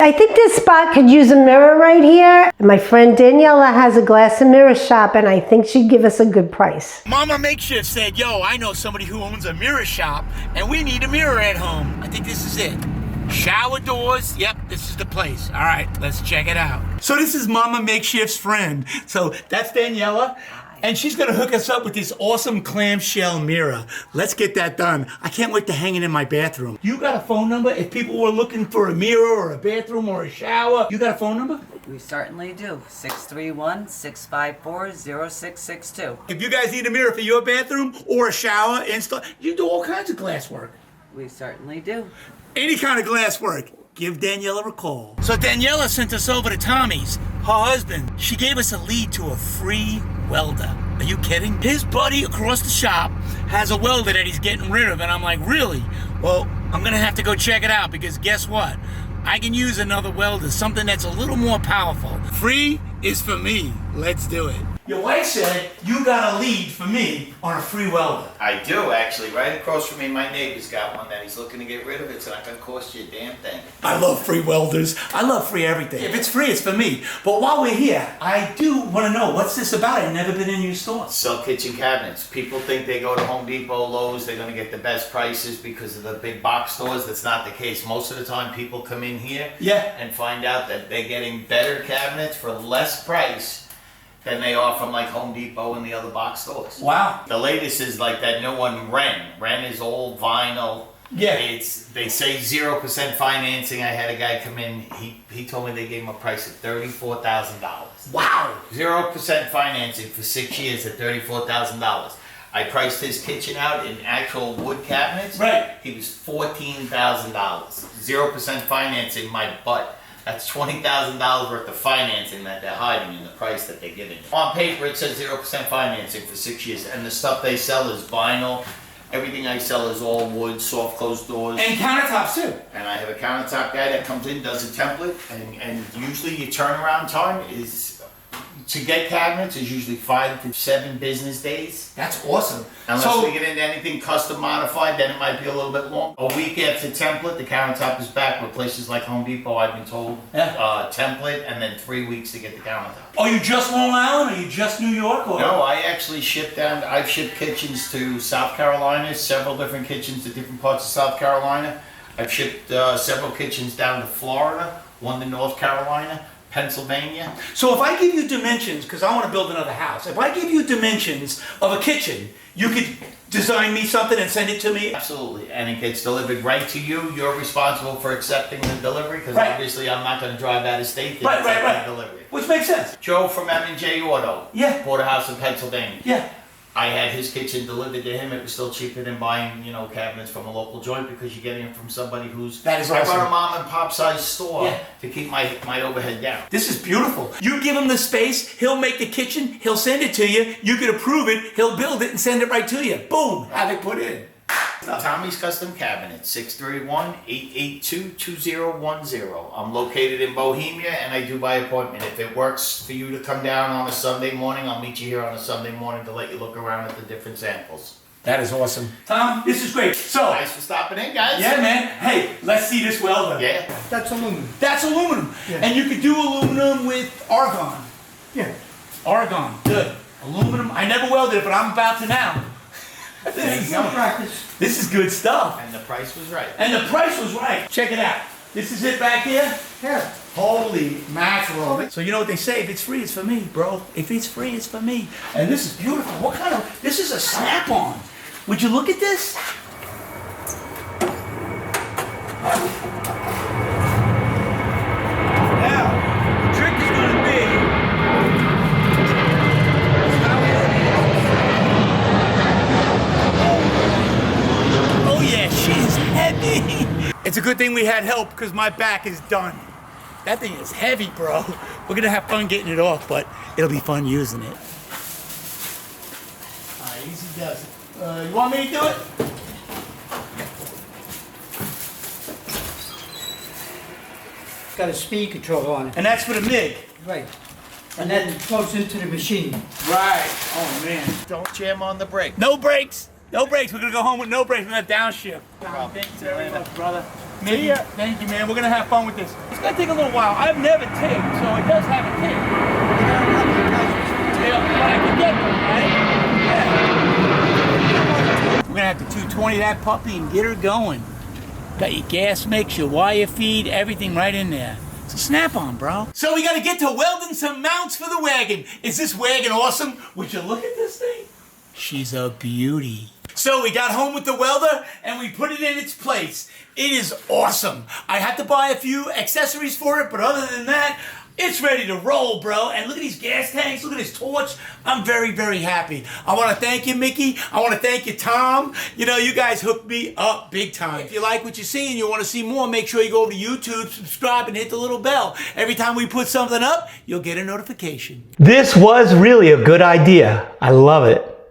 I think this spot could use a mirror right here. My friend Daniela has a glass and mirror shop, and I think she'd give us a good price. Mama Makeshift said, yo, I know somebody who owns a mirror shop, and we need a mirror at home. I think this is it. Shower doors, yep, this is the place. All right, let's check it out. So this is Mama Makeshift's friend. So that's Daniela. And she's gonna hook us up with this awesome clamshell mirror. Let's get that done. I can't wait to hang it in my bathroom. You got a phone number? If people were looking for a mirror or a bathroom or a shower, you got a phone number? We certainly do. 631-654-0662. If you guys need a mirror for your bathroom or a shower install, you do all kinds of glass work. We certainly do. Any kind of glass work. Give Daniela a call. So Daniela sent us over to Tommy's, her husband. She gave us a lead to a free welder. Are you kidding? His buddy across the shop has a welder that he's getting rid of, and I'm like, really? Well, I'm gonna have to go check it out, because guess what? I can use another welder, something that's a little more powerful. Free is for me. Let's do it. Your wife said you got a lead for me on a free welder. I do, actually. Right across from me, my neighbor's got one that he's looking to get rid of. It's not going to cost you a damn thing. I love free welders. I love free everything. If it's free, it's for me. But while we're here, I do want to know, what's this about? I've never been in your store. Sell kitchen cabinets. People think they go to Home Depot, Lowe's, they're going to get the best prices because of the big box stores. That's not the case. Most of the time, people come in here and find out that they're getting better cabinets for less price than they are from like Home Depot and the other box stores. Wow. The latest is like that new one, Ren. Ren is old vinyl. Yeah. They say 0% financing. I had a guy come in, he told me they gave him a price of $34,000. Wow. 0% financing for 6 years at $34,000. I priced his kitchen out in actual wood cabinets. Right. He was $14,000. 0% financing, my butt. That's $20,000 worth of financing that they're hiding in the price that they're giving you. On paper, it says 0% financing for 6 years, and the stuff they sell is vinyl. Everything I sell is all wood, soft closed doors. And countertops too. And I have a countertop guy that comes in, does a template, and usually your turnaround time is, to get cabinets, is usually 5 to 7 business days. That's awesome. Unless we get into anything custom modified, then it might be a little bit long. A week after template, the countertop is back with places like Home Depot, I've been told. Template, and then 3 weeks to get the countertop. Are you just Long Island? Are you just New York? Or? No, I actually ship down. I've shipped kitchens to South Carolina, several different kitchens to different parts of South Carolina. I've shipped several kitchens down to Florida, one to North Carolina, Pennsylvania. So if I give you dimensions, because I want to build another house, if I give you dimensions of a kitchen, you could design me something and send it to me? Absolutely, and it gets delivered right to you. You're responsible for accepting the delivery, because obviously I'm not going to drive out of state to accept the delivery. Which makes sense. Joe from M&J Auto bought a house in Pennsylvania. Yeah. I had his kitchen delivered to him. It was still cheaper than buying, cabinets from a local joint, because you're getting it from somebody who's... That is I awesome. bought a mom and pop size store to keep my overhead down. This is beautiful. You give him the space, he'll make the kitchen, he'll send it to you, you can approve it, he'll build it and send it right to you. Boom, have it put in. Tommy's Custom Cabinets, 631-882-2010. I'm located in Bohemia, and I do by appointment. If it works for you to come down on a Sunday morning, I'll meet you here on a Sunday morning to let you look around at the different samples. That is awesome. Tom, this is great. So, thanks for stopping in, guys. Yeah, man. Hey, let's see this welder. Yeah. That's aluminum. That's aluminum. Yeah. And you could do aluminum with argon. Yeah. Argon. Good. Aluminum. I never welded it, but I'm about to now. There you go. Practice. This is good stuff. And the price was right. And the price was right. Check it out. This is it back here. Yeah. Holy mackerel. So you know what they say, if it's free, it's for me, bro. If it's free, it's for me. And this is beautiful. What kind of, this is a snap-on. Would you look at this? Now, the trick is going to be, oh yeah, she is heavy. It's a good thing we had help, because my back is done. That thing is heavy, bro. We're gonna have fun getting it off, but it'll be fun using it. All right, easy does it. You want me to do it? Got a speed control on it. And that's for the MIG. Right. And then it goes into the machine. Right. Oh man. Don't jam on the brake. No brakes. No brakes. We're gonna go home with no brakes. We're gonna downshift. Thank you very much, brother. Thank you, man. We're gonna have fun with this. It's gonna take a little while. I've never ticked, so it does have a tick. Yeah, but I can get them, right? Yeah. We're gonna have to 220 that puppy and get her going. Got your gas mix, your wire feed, everything right in there. It's a snap-on, bro. So we gotta get to welding some mounts for the wagon. Is this wagon awesome? Would you look at this thing? She's a beauty. So we got home with the welder and we put it in its place. It is awesome. I had to buy a few accessories for it, but other than that, it's ready to roll, bro. And look at these gas tanks. Look at this torch. I'm very, very happy. I want to thank you, Mickey. I want to thank you, Tom. You know, you guys hooked me up big time. If you like what you see and you want to see more, make sure you go over to YouTube, subscribe, and hit the little bell. Every time we put something up, you'll get a notification. This was really a good idea. I love it.